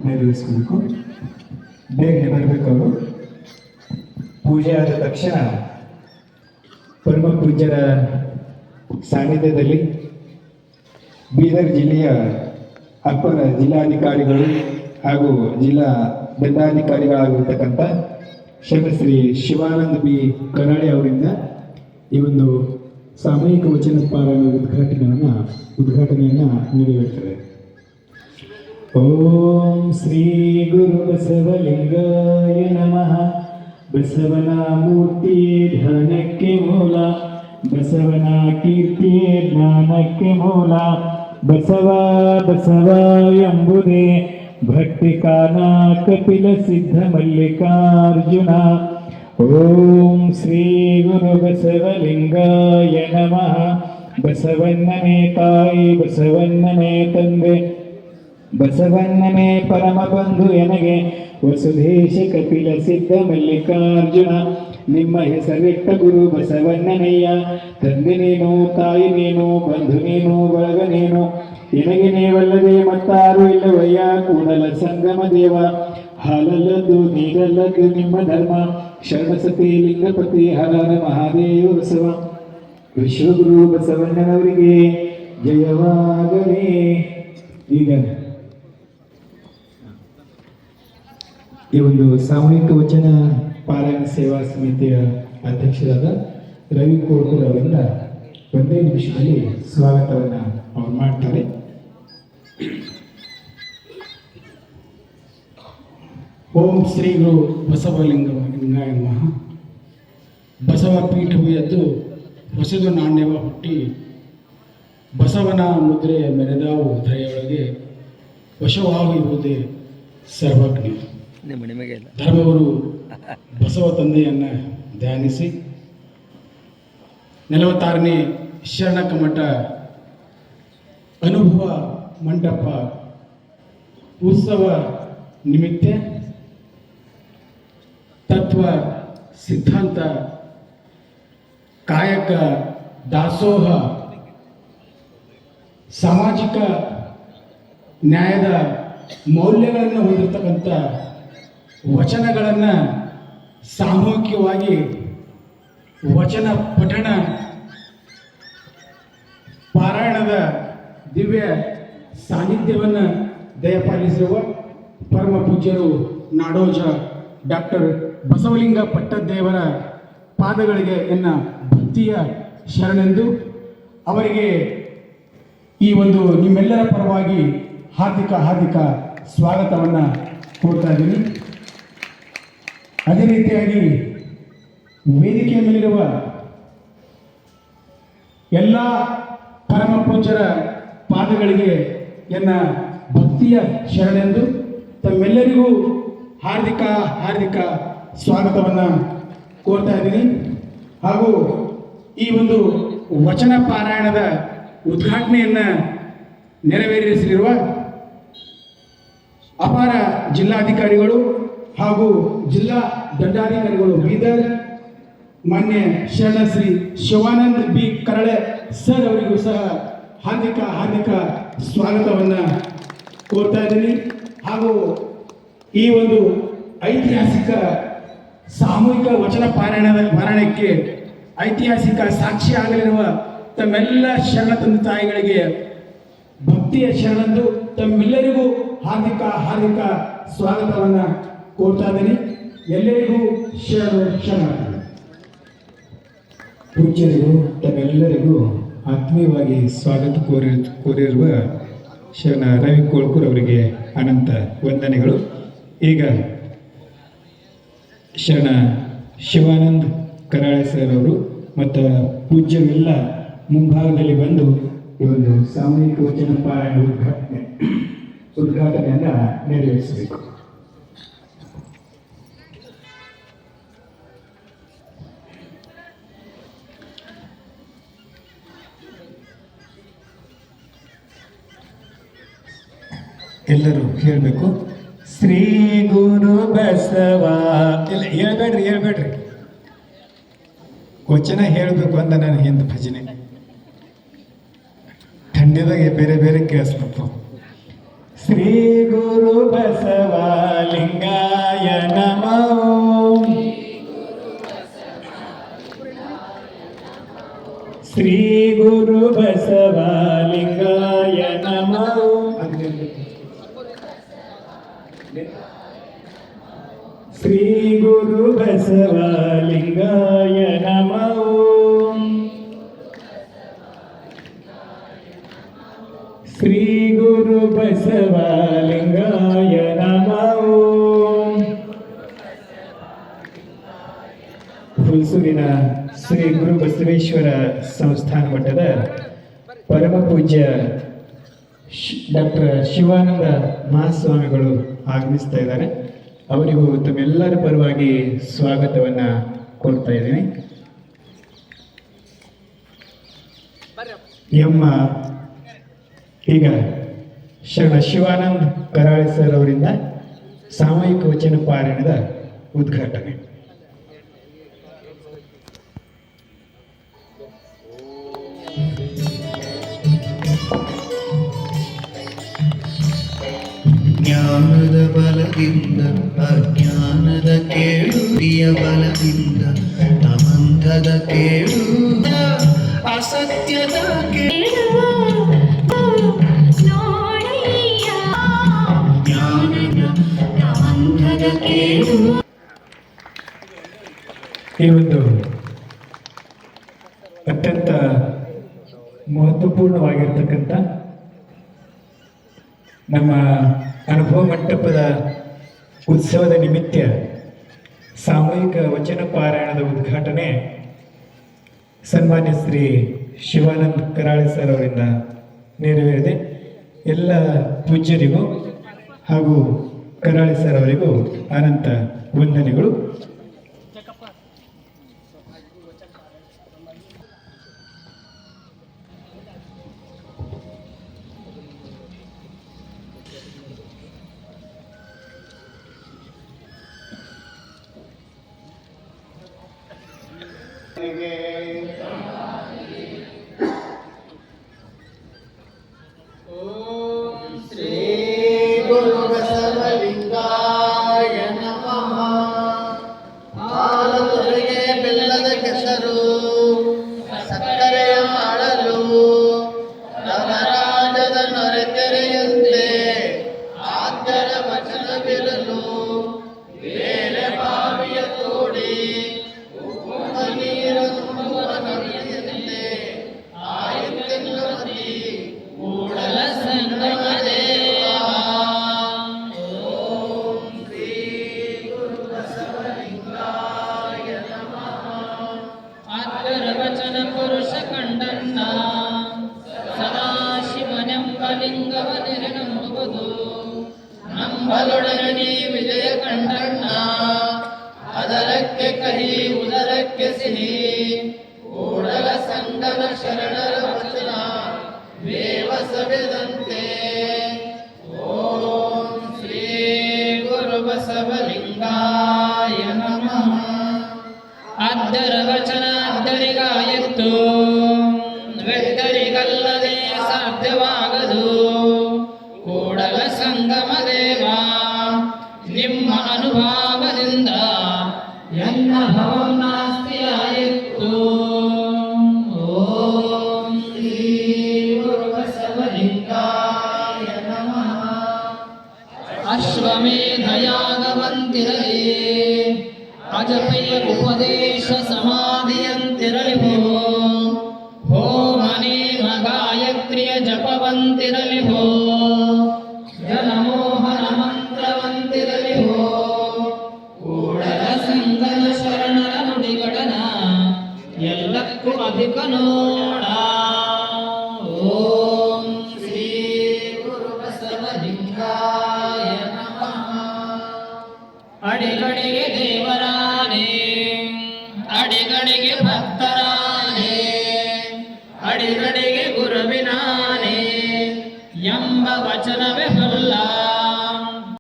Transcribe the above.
ನೆರವೇರಿಸಬೇಕು. ಬೇಗನೆ ಬರಬೇಕು ಅವರು. ಪೂಜೆ ಆದ ತಕ್ಷಣ ಪರಮ ಪೂಜ್ಯರ ಸಾನ್ನಿಧ್ಯದಲ್ಲಿ ಬೀದರ್ ಜಿಲ್ಲೆಯ ಅಪರ ಜಿಲ್ಲಾಧಿಕಾರಿಗಳು ಹಾಗೂ ಜಿಲ್ಲಾ ದಂಡಾಧಿಕಾರಿಗಳಾಗಿರ್ತಕ್ಕಂಥ ಶ್ರೀ ಶಿವಾನಂದ ಬಿ ಕರಾಳೆ ಅವರಿಂದ ಈ ಒಂದು ಸಾಮೂಹಿಕ ವಚನ ಪಾರಾಯಣ ಉದ್ಘಾಟನೆಯನ್ನು ನೆರವೇರುತ್ತದೆ. ಓಂ ಶ್ರೀ ಗುರು ಬಸವಲಿಂಗಾಯ ನಮಃ. ಬಸವನ ಮೂರ್ತಿ ಧ್ಯಾನಕ್ಕೆ ಮೂಲ, ಬಸವನ ಕೀರ್ತಿ ಜ್ಞಾನಕ್ಕೆ ಮೂಲ. ಬಸವ ಬಸವ ಎಂಬುದೇ ಭಕ್ತಿ ಕಾನ ಕಪಿಲ ಸಿದ್ಧ ಮಲ್ಲಿಕಾರ್ಜುನ. ಓಂ ಶ್ರೀ ಗುರು ಬಸವಲಿಂಗಾಯ ನಮಃ. ಬಸವಣ್ಣನೇ ತಾಯಿ, ಬಸವಣ್ಣನೇ ತಂದೆ, ಬಸವಣ್ಣನೇ ಪರಮ ಬಂಧು ಎನಗೆ. ವಸುಧೇಶ ಕಪಿಲ ಸಿದ್ಧ ಮಲ್ಲಿಕಾರ್ಜುನ. ನಿಮ್ಮ ಹೆಸರಿಟ್ಟ ಗುರು ಬಸವಣ್ಣನಯ್ಯ. ತಂದೆ ನೀನು, ತಾಯಿ ನೀನು, ಬಂಧು ನೀನು, ಬಳಗ ನೀನು. ಎನಗೆ ನೀವಲ್ಲದೆ ಮತ್ತಾರು ಇಲ್ಲವಯ್ಯ. ಕೂಡಲ ಸಂಗಮ ದೇವ, ಹಾಲಲ್ಲದ್ದು ನೀರಲ್ಲದ್ದು ನಿಮ್ಮ ಧರ್ಮ. ಶರಣಸತಿ ಲಿಂಗಪತಿ ಹರರ ಮಹಾದೇವ ಬಸವ. ವಿಶ್ವಗುರು ಬಸವಣ್ಣನವರಿಗೆ ಜಯವಾಗಲಿ. ಈಗ ಈ ಒಂದು ಸಾಮೂಹಿಕ ವಚನ ಪಾರಾಯಣ ಸೇವಾ ಸಮಿತಿಯ ಅಧ್ಯಕ್ಷರಾದ ರವಿ ಕೋಡ್ಕೂರ್ ಅವರಿಂದ 1 ನಿಮಿಷದಲ್ಲಿ ಸ್ವಾಗತವನ್ನು ಅವರು ಮಾಡ್ತಾರೆ. ಓಂ ಶ್ರೀ ಗುರು ಬಸವಲಿಂಗಾಯ ನಮಃ. ಬಸವ ಪೀಠವು ಎದ್ದು ಹೊಸದು ನಾಣ್ಯವ ಹುಟ್ಟಿ, ಬಸವನ ಮುದ್ರೆ ಮೆರೆದಾವು ಧರೆಯೊಳಗೆ. ವಶವಾಗುವುದೇ ಸರ್ವಜ್ಞ. ಧರ್ಮವರು ಬಸವ ತಂದೆಯನ್ನು ಧ್ಯಾನಿಸಿ 46ನೇ ಶರಣ ಕಮ್ಮಟ ಅನುಭವ ಮಂಟಪ ಉತ್ಸವ ನಿಮಿತ್ತ ತತ್ವ ಸಿದ್ಧಾಂತ ಕಾಯಕ ದಾಸೋಹ ಸಾಮಾಜಿಕ ನ್ಯಾಯದ ಮೌಲ್ಯಗಳನ್ನು ಹೊಂದಿರತಕ್ಕಂಥ ವಚನಗಳನ್ನು ಸಾಮೂಹಿಕವಾಗಿ ವಚನ ಪಠಣ ಪಾರಾಯಣದ ದಿವ್ಯ ಸಾನ್ನಿಧ್ಯವನ್ನು ದಯಪಾಲಿಸಿರುವ ಪರಮ ಪೂಜ್ಯರು ನಾಡೋಜ ಡಾಕ್ಟರ್ ಬಸವಲಿಂಗ ಪಟ್ಟದೇವರ ಪಾದಗಳಿಗೆ ಎನ್ನ ಭಕ್ತಿಯ ಶರಣೆಂದು ಅವರಿಗೆ ಈ ಒಂದು ನಿಮ್ಮೆಲ್ಲರ ಪರವಾಗಿ ಹಾರ್ದಿಕ ಸ್ವಾಗತವನ್ನು ಕೋರ್ತಾ ಇದ್ದೀನಿ. ಅದೇ ರೀತಿಯಾಗಿ ವೇದಿಕೆಯ ಮೇಲಿರುವ ಎಲ್ಲ ಪರಮ ಪೂಜ್ಯರ ಪಾದಗಳಿಗೆ ಎನ್ನ ಭಕ್ತಿಯ ಶರಣೆಂದು ತಮ್ಮೆಲ್ಲರಿಗೂ ಹಾರ್ದಿಕ ಸ್ವಾಗತವನ್ನು ಕೋರ್ತಾ ಇದ್ದೀನಿ. ಹಾಗೂ ಈ ಒಂದು ವಚನ ಪಾರಾಯಣದ ಉದ್ಘಾಟನೆಯನ್ನು ನೆರವೇರಿಸಲಿರುವ ಅಪಾರ ಜಿಲ್ಲಾಧಿಕಾರಿಗಳು ಹಾಗೂ ಜಿಲ್ಲಾ ದಂಡಾಧಿಕಾರಿಗಳು ಬೀದರ್ ಮಾನ್ಯ ಶರಣ ಶ್ರೀ ಶಿವಾನಂದ ಬಿ ಕರಳೆ ಸರ್ ಅವರಿಗೂ ಸಹ ಹಾರ್ದಿಕ ಸ್ವಾಗತವನ್ನು ಕೋರ್ತಾ ಇದ್ದೀನಿ. ಹಾಗೂ ಈ ಒಂದು ಐತಿಹಾಸಿಕ ಸಾಮೂಹಿಕ ವಚನ ಪಾರಾಯಣಕ್ಕೆ ಐತಿಹಾಸಿಕ ಸಾಕ್ಷಿ ಆಗಲಿರುವ ತಮ್ಮೆಲ್ಲ ಶರಣ ತಂದೆ ತಾಯಿಗಳಿಗೆ ಭಕ್ತಿಯ ಶರಣಂದು ತಮ್ಮೆಲ್ಲರಿಗೂ ಹಾರ್ದಿಕ ಸ್ವಾಗತವನ್ನು ಕೋರ್ತಾ ಇದ್ದೀನಿ. ಎಲ್ಲರಿಗೂ ಶರಣ. ಪೂಜ್ಯರಿಗೂ ತಮ್ಮೆಲ್ಲರಿಗೂ ಆತ್ಮೀಯವಾಗಿ ಸ್ವಾಗತ ಕೋರಿರುವ ಶರಣ ರವಿ ಕೋಳ್ಕೂರ್ ಅವರಿಗೆ ಅನಂತ ವಂದನೆಗಳು. ಈಗ ಶರಣ ಶಿವಾನಂದ್ ಕರಾಳೆ ಸರ್ ಅವರು ಮತ್ತು ಪೂಜ್ಯರೆಲ್ಲ ಮುಂಭಾಗದಲ್ಲಿ ಬಂದು ಈ ಒಂದು ಸಾಮೂಹಿಕ ವಚನ ಪಾರಾಯಣ ಉದ್ಘಾಟನೆಯನ್ನು ನೆರವೇರಿಸಬೇಕು. ಎಲ್ಲರೂ ಹೇಳಬೇಕು, ಶ್ರೀ ಗುರು ಬಸವ. ಇಲ್ಲ, ಹೇಳ್ಬೇಡ್ರಿ ವಚನ ಹೇಳಬೇಕು ಅಂತ ನಾನು ಹಿಂದೆ ಭಜನೆ ಥಂಡಿದಾಗ ಬೇರೆ ಕೇಳಿಸ್ಬೇಕು. ಶ್ರೀ ಗುರು ಬಸವಲಿಂಗಾಯ ನಮಃ. ಶ್ರೀ ಗುರು ಬಸವಲಿಂಗಾಯ ನಮಃ. ಶ್ರೀ ಗುರು ಬಸವಲಿಂಗಾಯ ನಮಃ. ಶ್ರೀ ಗುರು ಬಸವಲಿಂಗಾಯ ನಮಃ. ಹುಲ್ಸೂರಿನ ಶ್ರೀ ಗುರು ಬಸವೇಶ್ವರ ಸಂಸ್ಥಾನ ಮಠದ ಪರಮ ಪೂಜ್ಯ ಡಾಕ್ಟರ್ ಶಿವಾನಂದ ಮಹಾಸ್ವಾಮಿಗಳು ಆಗಮಿಸ್ತಾ ಇದ್ದಾರೆ. ಅವರಿಗೂ ತಮ್ಮೆಲ್ಲರ ಪರವಾಗಿ ಸ್ವಾಗತವನ್ನ ಕೊಡ್ತಾ ಇದ್ದೀನಿ. ಎಮ್ಮ ಈಗ ಶರಣ ಶಿವಾನಂದ್ ಕರಾಳೆ ಸರ್ ಅವರಿಂದ ಸಾಮೂಹಿಕ ವಚನ ಪಾರಾಯಣದ ಉದ್ಘಾಟನೆ. ಜ್ಞಾನದ ಬಲದಿಂದ ಅಜ್ಞಾನದ ಕೇಳು, ಪ್ರಿಯ ಬಲದಿಂದ ಅಮಂಥದ ಕೇಳು, ಅಸತ್ಯದ ಕೇಳು, ಜ್ಞಾನದ ಅಮಂಥದ ಕೇಳು. ಈ ಒಂದು ಅತ್ಯಂತ ಮಹತ್ವಪೂರ್ಣವಾಗಿರ್ತಕ್ಕಂಥ ನಮ್ಮ ಅನುಭವ ಮಂಟಪದ ಉತ್ಸವದ ನಿಮಿತ್ತ ಸಾಮೂಹಿಕ ವಚನ ಪಾರಾಯಣದ ಉದ್ಘಾಟನೆ ಸನ್ಮಾನ್ಯ ಶ್ರೀ ಶಿವಾನಂದ್ ಕರಾಳೆ ಸರ್ ಅವರಿಂದ ನೆರವೇರಿದೆ. ಎಲ್ಲ ಪೂಜ್ಯರಿಗೂ ಹಾಗೂ ಕರಾಳೆ ಸರ್ ಅವರಿಗೂ ಅನಂತ ವಂದನೆಗಳು. ಓಂ ಶ್ರೀ ಗುರು ಬಸವಲಿಂಗಾಯ ನಮಃ. ಹಾಲುರಿಗೆ ಬೆಲ್ಲದ ಕೆಸರು, ಸಕ್ಕರೆಯ ಮಾಡಲು, ನವರಾಜದ ನೊರೆತೆರೆಯಂತೆ ಆದ್ಯರ ವಚನವಿರಲು, ಬೇರೆ ಬಾವಿಯ ತೋಡಿ ಉಪ್ಪುವ ನೀರನ್ನು ನದಿಯಂತೆ ಆಯುತ್ತೆಲ್ಲ ಮತಿ ಕೂಡಲ ಸಂಗಮ ದೇವಾ. ಓಂ ಶ್ರೀ ಗುರು ಬಸವಲಿಂಗಾಯ ನಮಃ. ಆತ್ಮರ ವಚನ ಪುರುಷ ಕಂಡಣ್ಣ ಸದಾಶಿವನೆಂಬ ಲಿಂಗವ ನೆರೆನಂಬುವುದು ನಂಬಲೊಡನೆ ನೀ ವಿಜಯ ಕಂಡಣ್ಣ. ಅದರಕ್ಕೆ ಕಹಿ ಉದರಕ್ಕೆ ಸಿಹಿ, ಕೂಡಲ ಸಂಗನ ಶರಣರ ವಚನ ವೇವಸವೆದಂತೆ. ಓಂ ಶ್ರೀ ಗುರು ಬಸವಲಿಂಗಾಯ ನಮಃ. ಅದ್ದರ ವಚನ ಅದ್ದರಿಗಾಯಿತು, ವ್ಯಕ್ತರಿಗಲ್ಲದೆ ಸಾಧ್ಯವಾಗದು. ಕೂಡಲ ಸಂಗಮ ದೇವ ನಿಮ್ಮ ಅನುಭಾವದಿಂದ ಎನ್ನ ಭವನಾಸ್ತಿಯಾಯಿತು. ಓಂ ಶ್ರೀ ಗುರು ಬಸವಲಿಂಗಾಯ ನಮಃ. ಅಶ್ವಮೇಧಯಾಗವಂತಿರಲಿ, ಅಜಪಯ್ಯ ಉಪದೇಶ ಸಮಾಧಿಯಂತಿರಲಿ. ಹೋಮನೇಮ ಗಾಯತ್ರಿಯ ಜಪವಂತಿರಲಿ. ಜನಮೋಹನ ಮಂತ್ರವಂತಿರಲಿ. ಕೂಡಲ ಸಂಗನ ಶರಣರ ನುಡಿಗಡನ ಎಲ್ಲಕ್ಕೂ ಅಧಿಕ ನೋಡ. ಓ